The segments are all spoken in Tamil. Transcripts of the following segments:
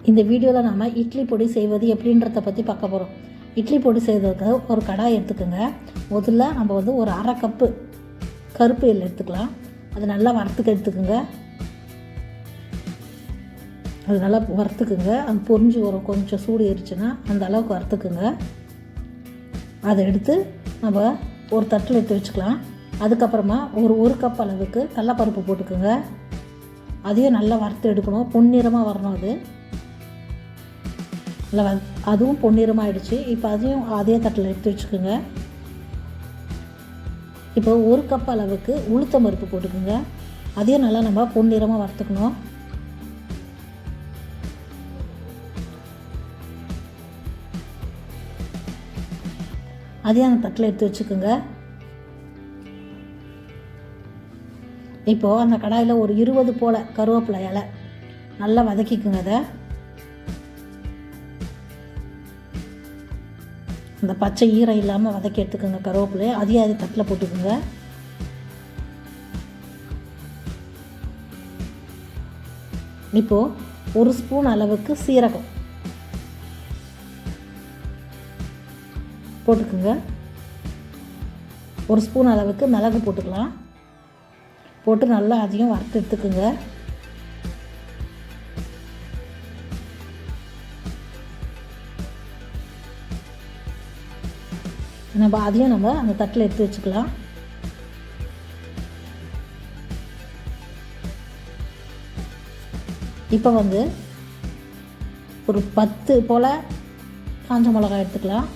இந்த வீடியோவில் நம்ம இட்லி பொடி செய்வது எப்படின்றத பற்றி பார்க்க போகிறோம். இட்லி பொடி செய்வதற்கு ஒரு கடாய் எடுத்துக்கோங்க. முதல்ல நம்ம வந்து ஒரு அரை கப்பு கருப்பு எள் எடுத்துக்கலாம். அது நல்லா எடுத்துக்கோங்க. அது நல்லா வறுத்துக்குங்க. அது பொரிஞ்சு வரும், கொஞ்சம் சூடு ஏறிச்சுன்னா அந்த அளவுக்கு வறுத்துக்குங்க. அதை எடுத்து நம்ம ஒரு தட்டில் எடுத்து வச்சுக்கலாம். அதுக்கப்புறமா ஒரு கப் அளவுக்கு கடலைப்பருப்பு போட்டுக்குங்க. அதையும் நல்லா வறுத்து எடுக்கணும், பொன்னிறமாக வரணும். அது நல்லா அதுவும் பொன்னிறமாகிடுச்சு. இப்போ அதையும் அதே தட்டில் எடுத்து வச்சுக்கோங்க. இப்போ ஒரு கப் அளவுக்கு உளுத்தம் பருப்பு போட்டுக்கோங்க. அதையும் நல்லா நம்ம பொன்னிறமாக வறுத்துக்கணும். அதையும் அந்த தட்டில் எடுத்து வச்சுக்கோங்க. இப்போது அந்த கடாயில் ஒரு 20 போல் கருவேப்பிலை இலை நல்லா வதக்கிக்குங்க. அதை அந்த பச்சை ஈரம் இல்லாமல் வதக்கி எடுத்துக்கோங்க. கருவேப்பிலையை அதையும் அது தட்டில் போட்டுக்குங்க. இப்போது ஒரு ஸ்பூன் அளவுக்கு சீரகம் போட்டுக்குங்க. ஒரு ஸ்பூன் அளவுக்கு மிளகு போட்டுக்கலாம். போட்டு நல்லா அதையும் வறுத்து எடுத்துக்குங்க. அதையும் நம்ம அந்த தட்டில் எடுத்து வச்சுக்கலாம். இப்போ வந்து ஒரு 10 போல் காஞ்ச மிளகாய் எடுத்துக்கலாம்.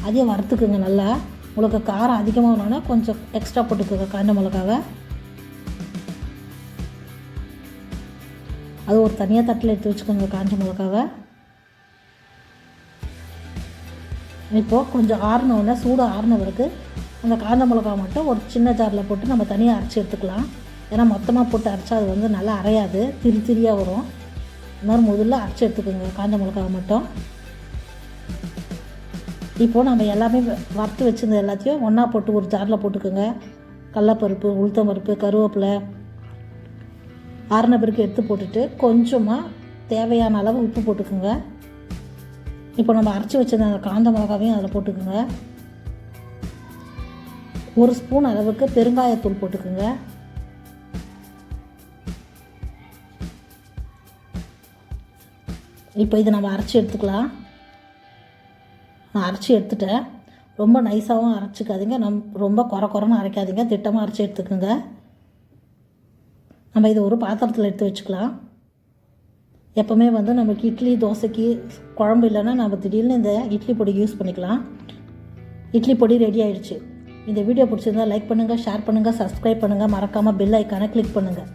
அதையும் வறுத்துக்குங்க. நல்லா உங்களுக்கு காரம் அதிகமாக வேணும்னா கொஞ்சம் எக்ஸ்ட்ரா போட்டுக்கோங்க காஞ்ச மிளகாவை. அது ஒரு தனியாக தட்டில் எடுத்து வச்சுக்கோங்க காஞ்ச மிளகாவை. இப்போது கொஞ்சம் ஆறினோடனே சூடு ஆறின பிறகு அந்த காஞ்ச மிளகா மட்டும் ஒரு சின்ன ஜாரில் போட்டு நம்ம தனியாக அரைச்சி எடுத்துக்கலாம். ஏன்னா மொத்தமாக போட்டு அரைச்சா அது வந்து நல்லா அரையாது, திரியாக வரும். இந்த மாதிரி முதல்ல அரைச்சி எடுத்துக்கோங்க காஞ்ச மிளகாவை மட்டும். இப்போது நம்ம எல்லாமே வறுத்து வச்சுருந்த எல்லாத்தையும் ஒன்றா போட்டு ஒரு ஜாரில் போட்டுக்கோங்க. கடலைப்பருப்பு, உளுத்தம் பருப்பு, கருவேப்பிலை ஆறின பிறகு எடுத்து போட்டுட்டு கொஞ்சமாக தேவையான அளவு உப்பு போட்டுக்கோங்க. இப்போ நம்ம அரைச்சி வச்சிருந்த அந்த காஞ்ச மிளகாவையும் அதில் போட்டுக்கோங்க. ஒரு ஸ்பூன் அளவுக்கு பெருங்காயத்தூள் போட்டுக்கோங்க. இப்போ இதை நம்ம அரைச்சி எடுத்துக்கலாம். நான் அரைச்சி எடுத்துட்டேன். ரொம்ப நைஸாகவும் அரைச்சிக்காதீங்க, ரொம்ப குறைன்னு அரைக்காதீங்க, திட்டமாக அரைச்சி எடுத்துக்கோங்க. நம்ம இதை ஒரு பாத்திரத்தில் எடுத்து வச்சுக்கலாம். எப்போவுமே வந்து நமக்கு இட்லி தோசைக்கு குழம்பு இல்லைன்னா நம்ம திடீர்னு இந்த இட்லி பொடி யூஸ் பண்ணிக்கலாம். இட்லி பொடி ரெடி ஆகிடுச்சு. இந்த வீடியோ பிடிச்சிருந்தா லைக் பண்ணுங்கள், ஷேர் பண்ணுங்கள், சப்ஸ்கிரைப் பண்ணுங்கள், மறக்காமல் பெல் ஐக்கானை கிளிக் பண்ணுங்கள்.